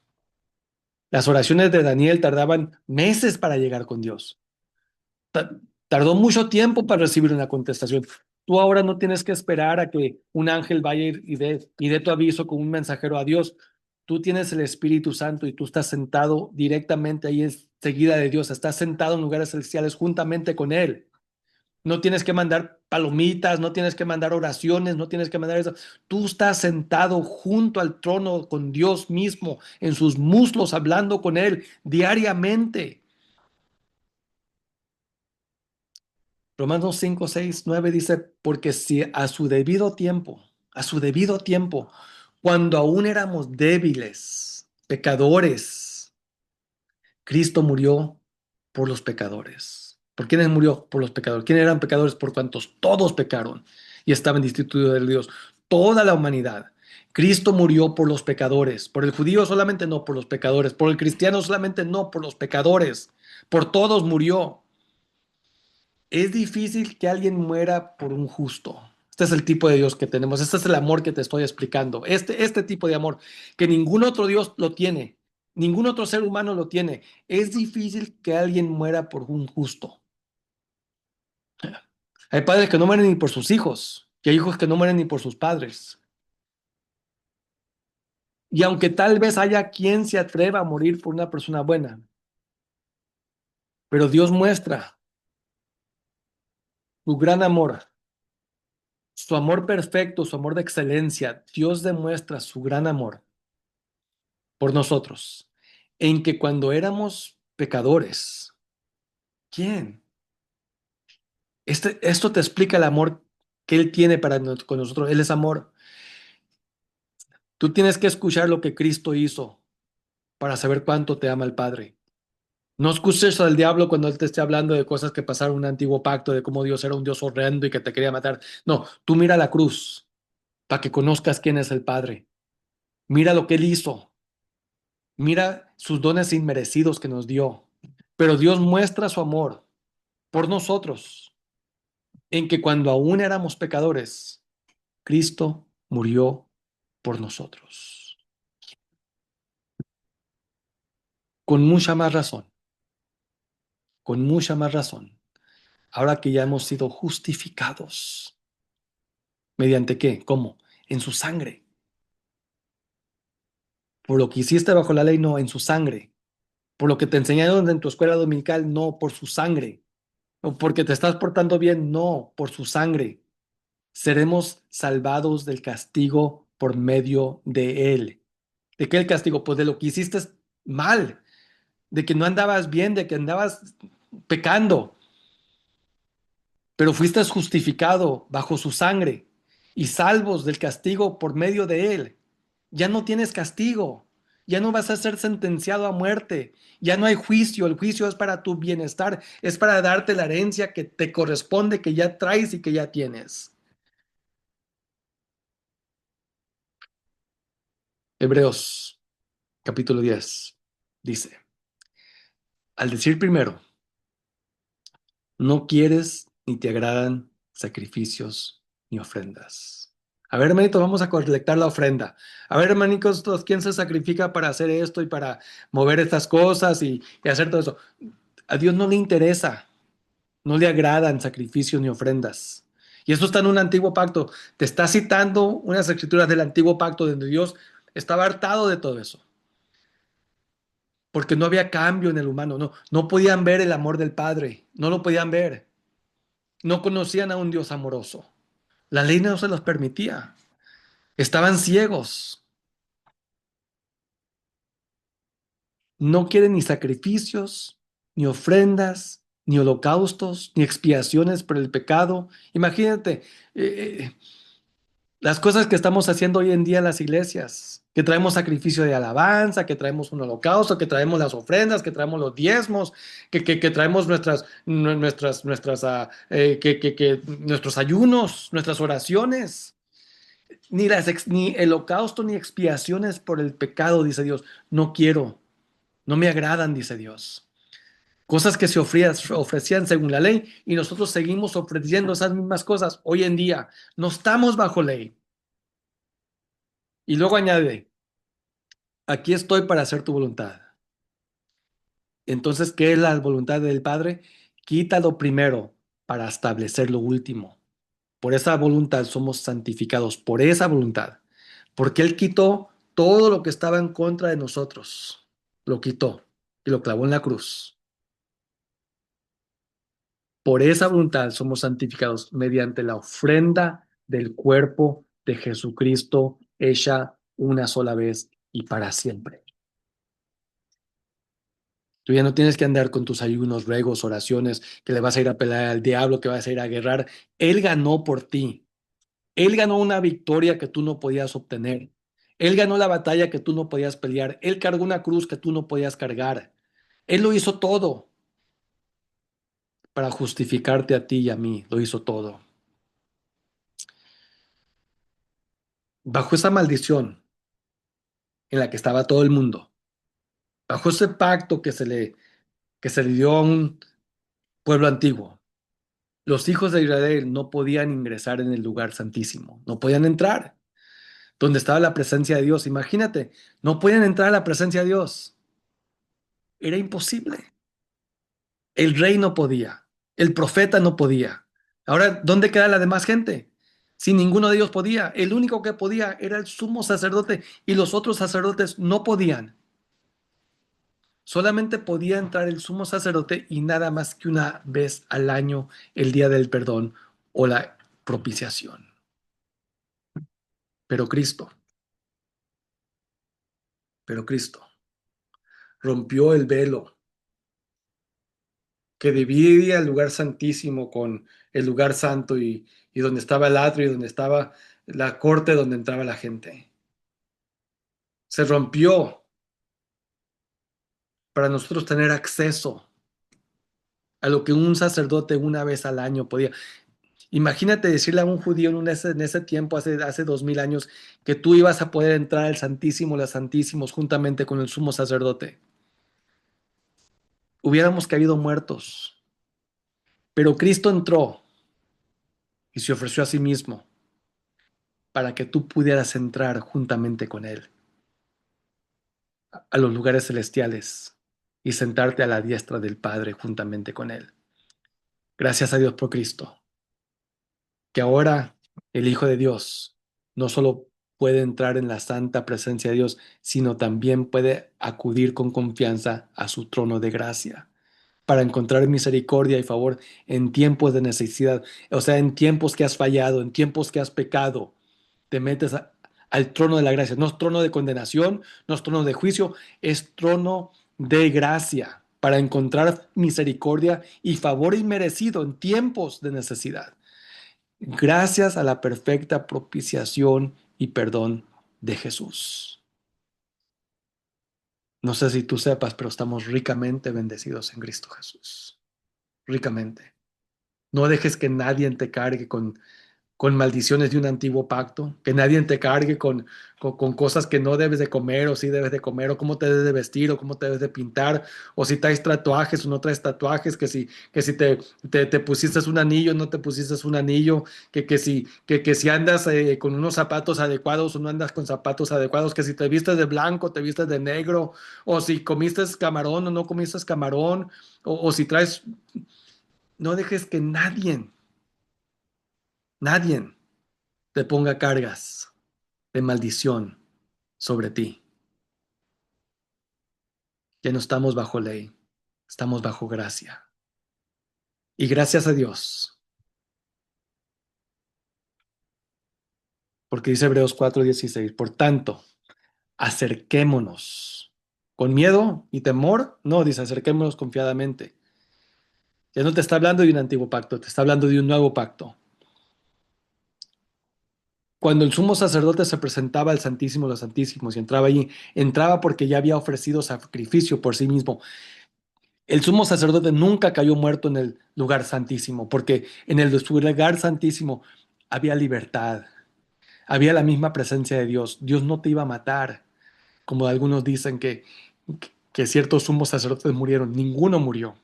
Las oraciones de Daniel tardaban meses para llegar con Dios. Ta- Tardó mucho tiempo para recibir una contestación. Tú ahora no tienes que esperar a que un ángel vaya y dé tu aviso con un mensajero a Dios. Tú tienes el Espíritu Santo y tú estás sentado directamente ahí enseguida de Dios. Estás sentado en lugares celestiales juntamente con Él. No tienes que mandar palomitas, no tienes que mandar oraciones, no tienes que mandar eso. Tú estás sentado junto al trono con Dios mismo, en sus muslos, hablando con Él diariamente. Romanos 5, 6, 9 dice, porque si a su debido tiempo, cuando aún éramos débiles, pecadores, Cristo murió por los pecadores. ¿Por quiénes murió? Por los pecadores. ¿Quiénes eran pecadores? Por cuantos todos pecaron y estaban destituidos de Dios. Toda la humanidad. Cristo murió por los pecadores. Por el judío solamente no, por los pecadores. Por el cristiano solamente no, por los pecadores. Por todos murió. Es difícil que alguien muera por un justo. Este es el tipo de Dios que tenemos. Este es el amor que te estoy explicando. Este tipo de amor que ningún otro Dios lo tiene. Ningún otro ser humano lo tiene. Es difícil que alguien muera por un justo. Hay padres que no mueren ni por sus hijos. Y hay hijos que no mueren ni por sus padres. Y aunque tal vez haya quien se atreva a morir por una persona buena, pero Dios muestra su gran amor, su amor perfecto, su amor de excelencia. Dios demuestra su gran amor por nosotros, en que cuando éramos pecadores, ¿quién? Esto te explica el amor que Él tiene con nosotros. Él es amor. Tú tienes que escuchar lo que Cristo hizo para saber cuánto te ama el Padre. No escuches al diablo cuando Él te esté hablando de cosas que pasaron en un antiguo pacto, de cómo Dios era un Dios horrendo y que te quería matar. No, tú mira la cruz para que conozcas quién es el Padre. Mira lo que Él hizo. Mira sus dones inmerecidos que nos dio. Pero Dios muestra su amor por nosotros, en que cuando aún éramos pecadores, Cristo murió por nosotros. Con mucha más razón, con mucha más razón. Ahora que ya hemos sido justificados, ¿mediante qué? ¿Cómo? En su sangre. Por lo que hiciste bajo la ley, no, en su sangre. Por lo que te enseñaron en tu escuela dominical, no, por su sangre. O porque te estás portando bien, no, por su sangre. Seremos salvados del castigo por medio de Él. ¿De qué el castigo? Pues de lo que hiciste mal, de que no andabas bien, de que andabas pecando, pero fuiste justificado bajo su sangre y salvos del castigo por medio de Él. Ya no tienes castigo, ya no vas a ser sentenciado a muerte, ya no hay juicio, el juicio es para tu bienestar, es para darte la herencia que te corresponde, que ya traes y que ya tienes. Hebreos capítulo 10 dice, al decir primero, no quieres ni te agradan sacrificios ni ofrendas. A ver, hermanitos, vamos a colectar la ofrenda. A ver, hermanitos, ¿quién se sacrifica para hacer esto y para mover estas cosas y hacer todo eso? A Dios no le interesa, no le agradan sacrificios ni ofrendas. Y eso está en un antiguo pacto. Te está citando unas escrituras del antiguo pacto donde Dios estaba hartado de todo eso, porque no había cambio en el humano, no podían ver el amor del Padre, no lo podían ver. No conocían a un Dios amoroso. La ley no se los permitía. Estaban ciegos. No quieren ni sacrificios, ni ofrendas, ni holocaustos, ni expiaciones por el pecado. Imagínate las cosas que estamos haciendo hoy en día en las iglesias, que traemos sacrificio de alabanza, que traemos un holocausto, que traemos las ofrendas, que traemos los diezmos, que traemos nuestros ayunos, nuestras oraciones. ni el holocausto ni expiaciones por el pecado, dice Dios. No quiero, no me agradan, dice Dios. Cosas que se ofrecían según la ley y nosotros seguimos ofreciendo esas mismas cosas hoy en día. No estamos bajo ley. Y luego añade, aquí estoy para hacer tu voluntad. Entonces, ¿qué es la voluntad del Padre? Quita lo primero para establecer lo último. Por esa voluntad somos santificados, por esa voluntad. Porque Él quitó todo lo que estaba en contra de nosotros. Lo quitó y lo clavó en la cruz. Por esa voluntad somos santificados mediante la ofrenda del cuerpo de Jesucristo hecha una sola vez y para siempre. Tú ya no tienes que andar con tus ayunos, ruegos, oraciones, que le vas a ir a pelear al diablo, que vas a ir a guerrar. Él ganó por ti. Él ganó una victoria que tú no podías obtener. Él ganó la batalla que tú no podías pelear. Él cargó una cruz que tú no podías cargar. Él lo hizo todo para justificarte a ti y a mí. Lo hizo todo. Bajo esa maldición en la que estaba todo el mundo, bajo ese pacto que se le dio a un pueblo antiguo, los hijos de Israel no podían ingresar en el lugar santísimo. No podían entrar donde estaba la presencia de Dios. Imagínate, no podían entrar a la presencia de Dios. Era imposible. El rey no podía, el profeta no podía. Ahora, ¿dónde queda la demás gente? Si ninguno de ellos podía, el único que podía era el sumo sacerdote y los otros sacerdotes no podían. Solamente podía entrar el sumo sacerdote y nada más que una vez al año, el día del perdón o la propiciación. Pero Cristo, pero Cristo rompió el velo que dividía el lugar santísimo con el lugar santo y donde estaba el atrio y donde estaba la corte donde entraba la gente. Se rompió para nosotros tener acceso a lo que un sacerdote una vez al año podía. Imagínate decirle a un judío en ese tiempo, hace 2000 años, que tú ibas a poder entrar al Santísimo, los Santísimos, juntamente con el sumo sacerdote. Hubiéramos caído muertos. Pero Cristo entró y se ofreció a sí mismo para que tú pudieras entrar juntamente con Él a los lugares celestiales y sentarte a la diestra del Padre juntamente con Él. Gracias a Dios por Cristo, que ahora el Hijo de Dios no solo puede entrar en la santa presencia de Dios, sino también puede acudir con confianza a su trono de gracia para encontrar misericordia y favor en tiempos de necesidad, o sea, en tiempos que has fallado, en tiempos que has pecado, te metes al trono de la gracia. No es trono de condenación, no es trono de juicio, es trono de gracia para encontrar misericordia y favor inmerecido en tiempos de necesidad, gracias a la perfecta propiciación y perdón de Jesús. No sé si tú sepas, pero estamos ricamente bendecidos en Cristo Jesús. Ricamente. No dejes que nadie te cargue con maldiciones de un antiguo pacto, que nadie te cargue con cosas que no debes de comer o sí debes de comer, o cómo te debes de vestir, o cómo te debes de pintar, o si traes tatuajes o no traes tatuajes, que si te pusiste un anillo, no te pusiste un anillo, que si andas con unos zapatos adecuados o no andas con zapatos adecuados, que si te vistes de blanco, te vistes de negro, o si comiste camarón o no comiste camarón, o si traes, no dejes que nadie te ponga cargas de maldición sobre ti. Ya no estamos bajo ley, estamos bajo gracia. Y gracias a Dios, porque dice Hebreos 4:16, por tanto, acerquémonos. ¿Con miedo y temor? No, dice, acerquémonos confiadamente. Ya no te está hablando de un antiguo pacto, te está hablando de un nuevo pacto. Cuando el sumo sacerdote se presentaba al Santísimo de los Santísimos y entraba allí, entraba porque ya había ofrecido sacrificio por sí mismo. El sumo sacerdote nunca cayó muerto en el lugar santísimo, porque en el lugar santísimo había libertad, Había la misma presencia de Dios. Dios no te iba a matar, como algunos dicen que ciertos sumos sacerdotes murieron. Ninguno murió,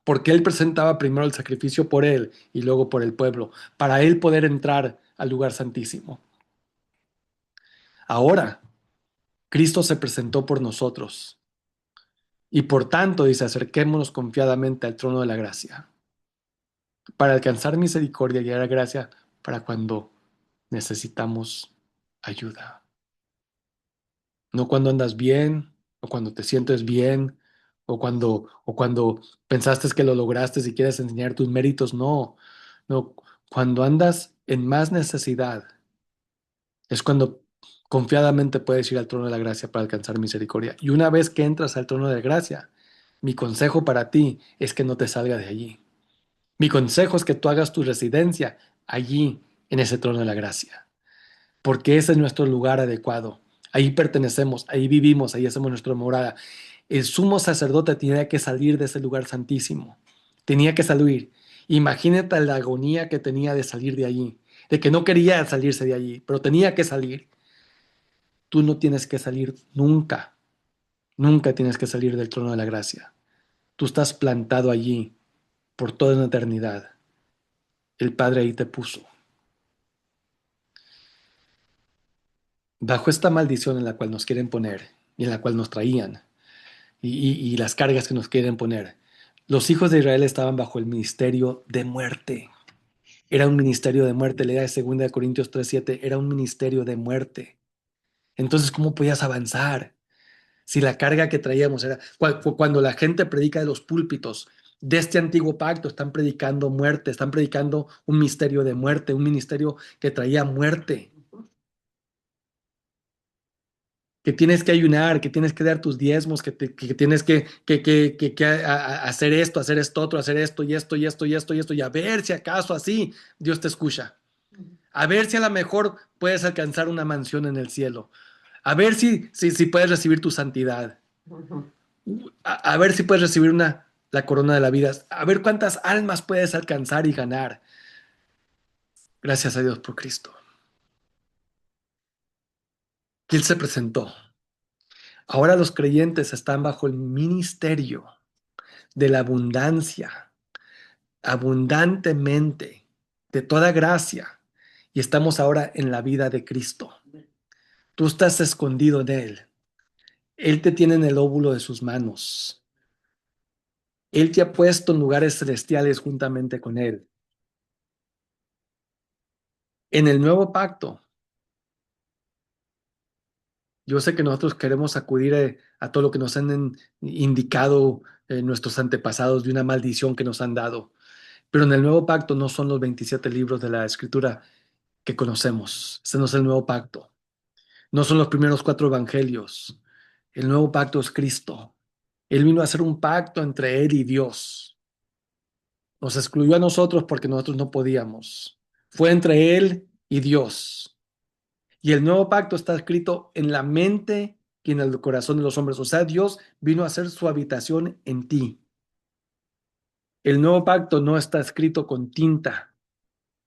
porque Él presentaba primero el sacrificio por Él y luego por el pueblo, para Él poder entrar al lugar santísimo. Ahora, Cristo se presentó por nosotros y por tanto dice, acerquémonos confiadamente al trono de la gracia, para alcanzar misericordia y hallar gracia para cuando necesitamos ayuda. No cuando andas bien, o cuando te sientes bien, o cuando pensaste que lo lograste y quieres enseñar tus méritos. No, no. Cuando andas en más necesidad, es cuando confiadamente puedes ir al trono de la gracia para alcanzar misericordia. Y una vez que entras al trono de la gracia, mi consejo para ti es que no te salgas de allí. Mi consejo es que tú hagas tu residencia allí, en ese trono de la gracia, porque ese es nuestro lugar adecuado. Ahí pertenecemos, ahí vivimos, ahí hacemos nuestra morada. El sumo sacerdote tenía que salir de ese lugar santísimo, tenía que salir. Imagínate la agonía que tenía de salir de allí, de que no quería salirse de allí, pero tenía que salir. Tú no tienes que salir nunca, nunca tienes que salir del trono de la gracia. Tú estás plantado allí por toda una eternidad. El Padre ahí te puso. Bajo esta maldición en la cual nos quieren poner y en la cual nos traían, y las cargas que nos quieren poner. Los hijos de Israel estaban bajo el ministerio de muerte. Era un ministerio de muerte. Lea de 2 Corintios 3:7. Era un ministerio de muerte. Entonces, ¿cómo podías avanzar? Si la carga que traíamos era cuando la gente predica de los púlpitos de este antiguo pacto, están predicando muerte, están predicando un misterio de muerte, un ministerio que traía muerte. Que tienes que ayunar, que tienes que dar tus diezmos, que tienes que hacer esto otro, hacer esto y esto y esto y esto y esto, y a ver si acaso así Dios te escucha. A ver si a lo mejor puedes alcanzar una mansión en el cielo. A ver si puedes recibir tu santidad. A ver si puedes recibir la corona de la vida. A ver cuántas almas puedes alcanzar y ganar. Gracias a Dios por Cristo. Que Él se presentó. Ahora los creyentes están bajo el ministerio de la abundancia, abundantemente, de toda gracia, y estamos ahora en la vida de Cristo. Tú estás escondido en Él. Él te tiene en el óvulo de sus manos. Él te ha puesto en lugares celestiales juntamente con Él. En el nuevo pacto, yo sé que nosotros queremos acudir a todo lo que nos han indicado nuestros antepasados de una maldición que nos han dado, pero en el nuevo pacto no son los 27 libros de la Escritura que conocemos. Ese no es el nuevo pacto. No son los primeros 4 evangelios. El nuevo pacto es Cristo. Él vino a hacer un pacto entre Él y Dios. Nos excluyó a nosotros porque nosotros no podíamos. Fue entre Él y Dios. Y el nuevo pacto está escrito en la mente y en el corazón de los hombres. O sea, Dios vino a hacer su habitación en ti. El nuevo pacto no está escrito con tinta.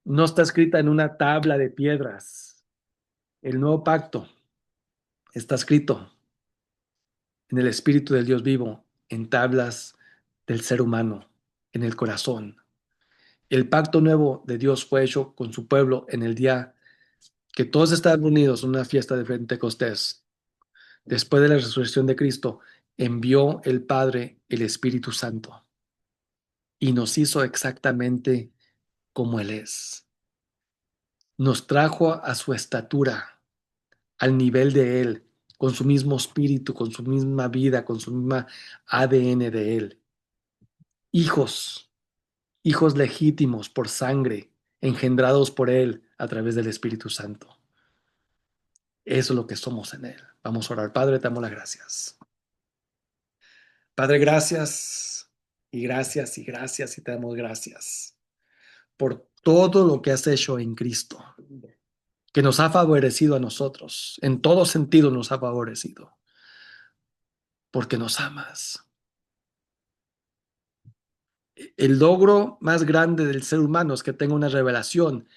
No está escrita en una tabla de piedras. El nuevo pacto está escrito en el Espíritu del Dios vivo, en tablas del ser humano, en el corazón. El pacto nuevo de Dios fue hecho con su pueblo en el día que todos estaban unidos en una fiesta de Pentecostés. Después de la resurrección de Cristo, envió el Padre el Espíritu Santo y nos hizo exactamente como Él es. Nos trajo a su estatura, al nivel de Él, con su mismo espíritu, con su misma vida, con su misma ADN de Él. Hijos, hijos legítimos por sangre, engendrados por Él a través del Espíritu Santo. Eso es lo que somos en Él. Vamos a orar. Padre, te damos las gracias. Padre, gracias y gracias y gracias y te damos gracias por todo lo que has hecho en Cristo, que nos ha favorecido a nosotros. En todo sentido nos ha favorecido, porque nos amas. El logro más grande del ser humano es que tenga una revelación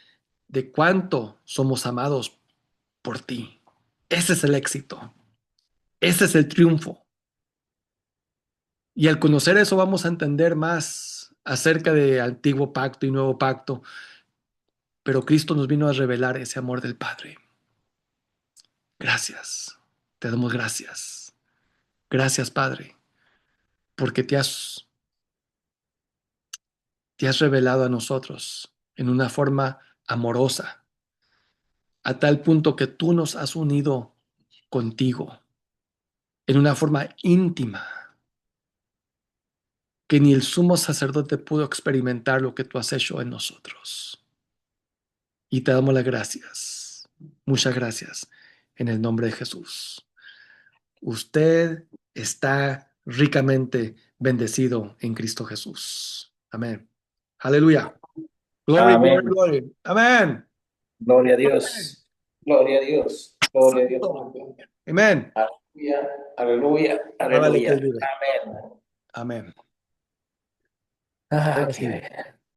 de cuánto somos amados por ti. Ese es el éxito. Ese es el triunfo. Y al conocer eso vamos a entender más acerca de antiguo pacto y nuevo pacto, pero Cristo nos vino a revelar ese amor del Padre. Gracias. Te damos gracias. Gracias, Padre, porque te has revelado a nosotros en una forma amorosa, a tal punto que tú nos has unido contigo en una forma íntima, que ni el sumo sacerdote pudo experimentar lo que tú has hecho en nosotros. Y te damos las gracias. Muchas gracias en el nombre de Jesús. Usted está ricamente bendecido en Cristo Jesús. Amén. Aleluya. Glory, glory, Amén. glory. Amén. Gloria a Amén. Dios. Gloria a Dios. Gloria a Dios. Santo. Amén. Aleluya. Aleluya. Jehová le Aleluya. libre. Amén. Amén. Ah, Ahora qué sí. bien.